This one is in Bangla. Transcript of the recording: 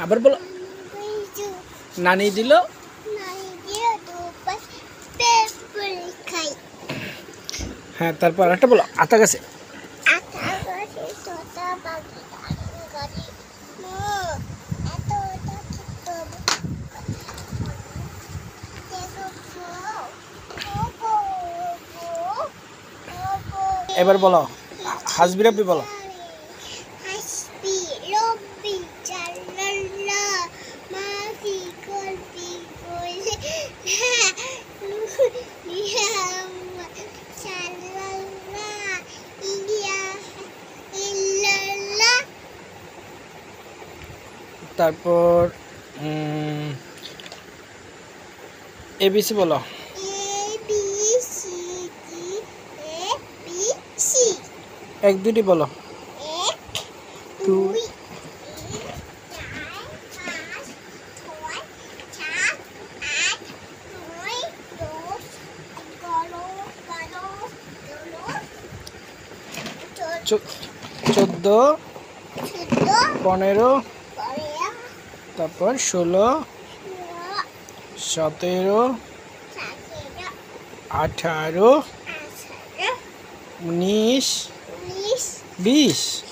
আবার বলো। নানি দিল হ্যাঁ, তারপর একটা বলো। আতা গাছে এবার বলো। হাসবি রাব্বি বলো। তারপর এবিসি বলো। এক দুটি বলো। দুই চোদ্দ 15 তারপর 16 17 18 19 20